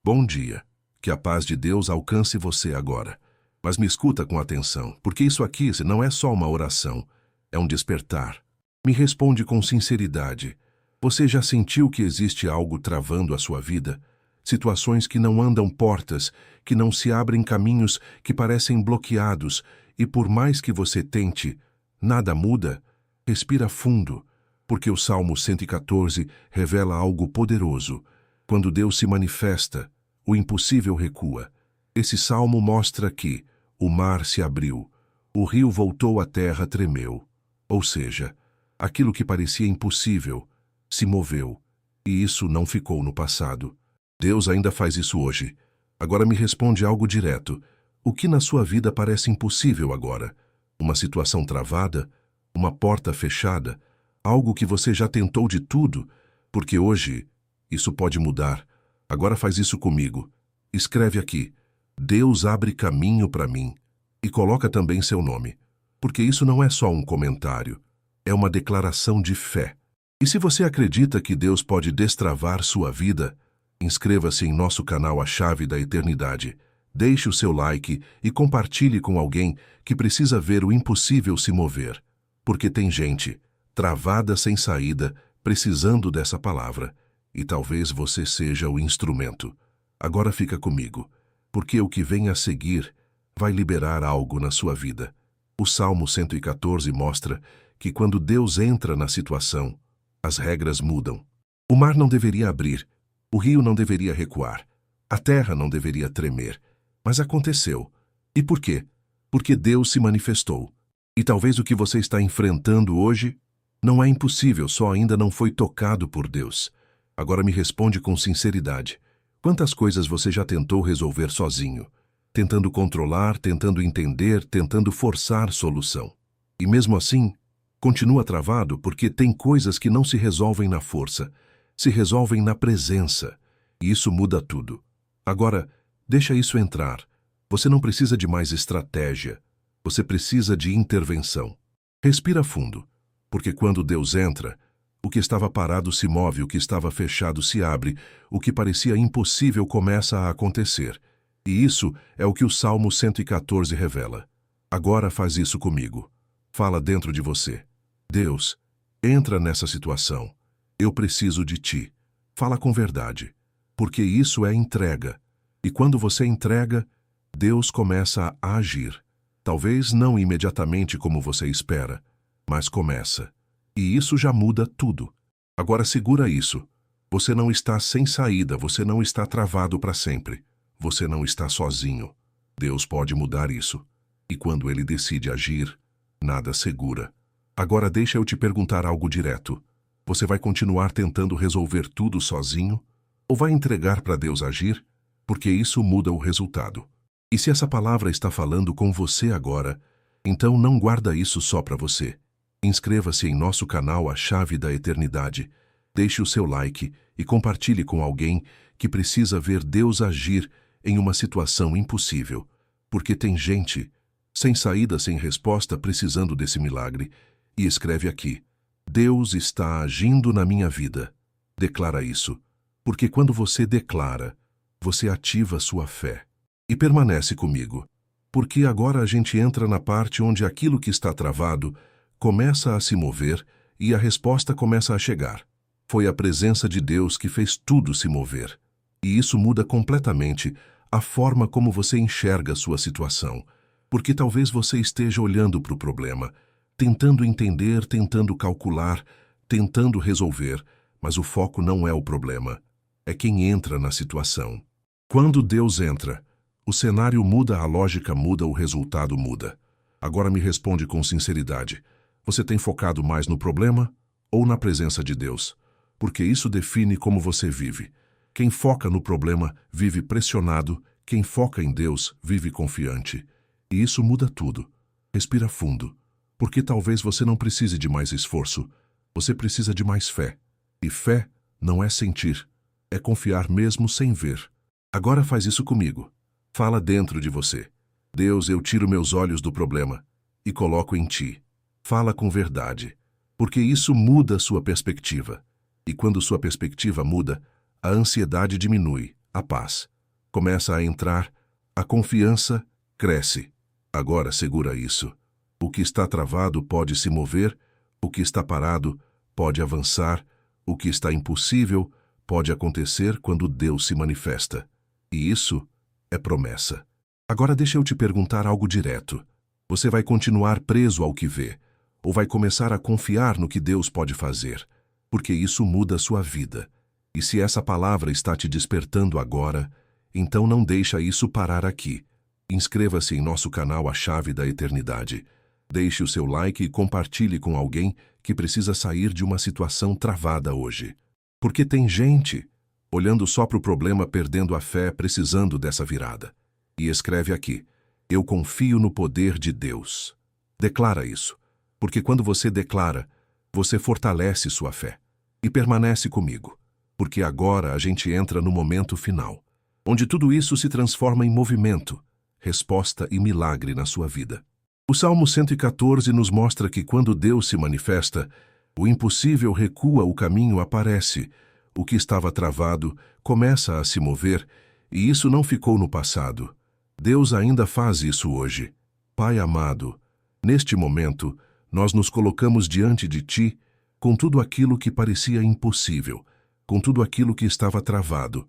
Bom dia. Que a paz de Deus alcance você agora. Mas me escuta com atenção, porque isso aqui não é só uma oração, é um despertar. Me responde com sinceridade. Você já sentiu que existe algo travando a sua vida? Situações que não andam portas, que não se abrem caminhos, que parecem bloqueados, e por mais que você tente, nada muda? Respira fundo, porque o Salmo 114 revela algo poderoso. Quando Deus se manifesta, o impossível recua. Esse salmo mostra que o mar se abriu, o rio voltou à terra, tremeu. Ou seja, aquilo que parecia impossível se moveu, e isso não ficou no passado. Deus ainda faz isso hoje. Agora me responde algo direto. O que na sua vida parece impossível agora? Uma situação travada? Uma porta fechada? Algo que você já tentou de tudo? Porque hoje isso pode mudar. Agora faz isso comigo. Escreve aqui: Deus abre caminho para mim. E coloca também seu nome. Porque isso não é só um comentário, é uma declaração de fé. E se você acredita que Deus pode destravar sua vida, inscreva-se em nosso canal A Chave da Eternidade. Deixe o seu like e compartilhe com alguém que precisa ver o impossível se mover. Porque tem gente travada sem saída, precisando dessa palavra. E talvez você seja o instrumento. Agora fica comigo, porque o que vem a seguir vai liberar algo na sua vida. O Salmo 114 mostra que quando Deus entra na situação, as regras mudam. O mar não deveria abrir, o rio não deveria recuar, a terra não deveria tremer. Mas aconteceu. E por quê? Porque Deus se manifestou. E talvez o que você está enfrentando hoje não é impossível, só ainda não foi tocado por Deus. Agora me responde com sinceridade. Quantas coisas você já tentou resolver sozinho? Tentando controlar, tentando entender, tentando forçar solução. E mesmo assim, continua travado porque tem coisas que não se resolvem na força, se resolvem na presença. E isso muda tudo. Agora, deixa isso entrar. Você não precisa de mais estratégia. Você precisa de intervenção. Respira fundo, porque quando Deus entra, o que estava parado se move, o que estava fechado se abre, o que parecia impossível começa a acontecer. E isso é o que o Salmo 114 revela. Agora faz isso comigo. Fala dentro de você. Deus, entra nessa situação. Eu preciso de ti. Fala com verdade, porque isso é entrega. E quando você entrega, Deus começa a agir. Talvez não imediatamente como você espera, mas começa. E isso já muda tudo. Agora segura isso. Você não está sem saída, você não está travado para sempre. Você não está sozinho. Deus pode mudar isso. E quando Ele decide agir, nada segura. Agora deixa eu te perguntar algo direto. Você vai continuar tentando resolver tudo sozinho? Ou vai entregar para Deus agir? Porque isso muda o resultado. E se essa palavra está falando com você agora, então não guarda isso só para você. Inscreva-se em nosso canal A Chave da Eternidade, deixe o seu like e compartilhe com alguém que precisa ver Deus agir em uma situação impossível, porque tem gente sem saída, sem resposta, precisando desse milagre. E escreve aqui: Deus está agindo na minha vida. Declara isso, porque quando você declara, você ativa sua fé. E permanece comigo, porque agora a gente entra na parte onde aquilo que está travado começa a se mover e a resposta começa a chegar. Foi a presença de Deus que fez tudo se mover. E isso muda completamente a forma como você enxerga a sua situação. Porque talvez você esteja olhando para o problema, tentando entender, tentando calcular, tentando resolver, mas o foco não é o problema, é quem entra na situação. Quando Deus entra, o cenário muda, a lógica muda, o resultado muda. Agora me responde com sinceridade. Você tem focado mais no problema ou na presença de Deus? Porque isso define como você vive. Quem foca no problema vive pressionado, quem foca em Deus vive confiante. E isso muda tudo. Respira fundo, porque talvez você não precise de mais esforço. Você precisa de mais fé. E fé não é sentir, é confiar mesmo sem ver. Agora faz isso comigo. Fala dentro de você. Deus, eu tiro meus olhos do problema e coloco em ti. Fala com verdade, porque isso muda sua perspectiva. E quando sua perspectiva muda, a ansiedade diminui, a paz. começa a entrar, a confiança cresce. Agora segura isso. O que está travado pode se mover, o que está parado pode avançar, o que está impossível pode acontecer quando Deus se manifesta. E isso é promessa. Agora deixa eu te perguntar algo direto. Você vai continuar preso ao que vê, ou vai começar a confiar no que Deus pode fazer? Porque isso muda a sua vida. E se essa palavra está te despertando agora, então não deixa isso parar aqui. Inscreva-se em nosso canal A Chave da Eternidade. Deixe o seu like e compartilhe com alguém que precisa sair de uma situação travada hoje. Porque tem gente olhando só para o problema, perdendo a fé, precisando dessa virada. E escreve aqui: eu confio no poder de Deus. Declara isso, porque quando você declara, você fortalece sua fé. E permanece comigo, porque agora a gente entra no momento final, onde tudo isso se transforma em movimento, resposta e milagre na sua vida. O Salmo 114 nos mostra que quando Deus se manifesta, o impossível recua, o caminho aparece, o que estava travado começa a se mover, e isso não ficou no passado. Deus ainda faz isso hoje. Pai amado, neste momento, nós nos colocamos diante de Ti com tudo aquilo que parecia impossível, com tudo aquilo que estava travado,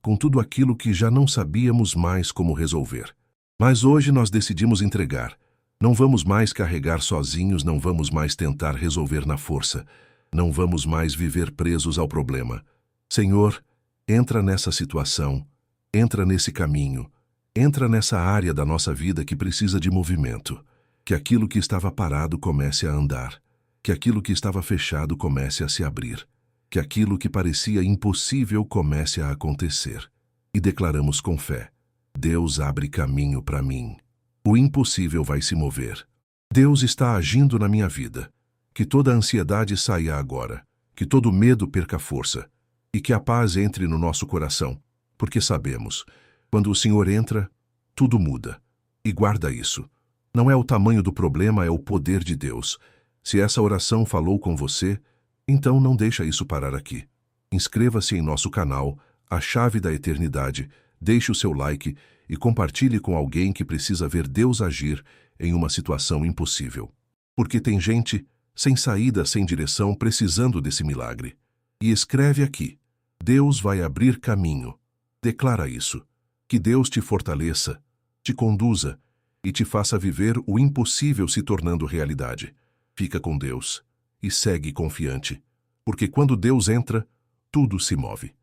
com tudo aquilo que já não sabíamos mais como resolver. Mas hoje nós decidimos entregar. Não vamos mais carregar sozinhos, não vamos mais tentar resolver na força, não vamos mais viver presos ao problema. Senhor, entra nessa situação, entra nesse caminho, entra nessa área da nossa vida que precisa de movimento, que aquilo que estava parado comece a andar, que aquilo que estava fechado comece a se abrir, que aquilo que parecia impossível comece a acontecer. E declaramos com fé: Deus abre caminho para mim. O impossível vai se mover. Deus está agindo na minha vida. Que toda ansiedade saia agora, que todo medo perca força, e que a paz entre no nosso coração, porque sabemos, quando o Senhor entra, tudo muda. E guarda isso. Não é o tamanho do problema, é o poder de Deus. Se essa oração falou com você, então não deixa isso parar aqui. Inscreva-se em nosso canal, A Chave da Eternidade, deixe o seu like e compartilhe com alguém que precisa ver Deus agir em uma situação impossível. Porque tem gente sem saída, sem direção, precisando desse milagre. E escreve aqui: Deus vai abrir caminho. Declara isso. Que Deus te fortaleça, te conduza e te faça viver o impossível se tornando realidade. Fica com Deus e segue confiante, porque quando Deus entra, tudo se move.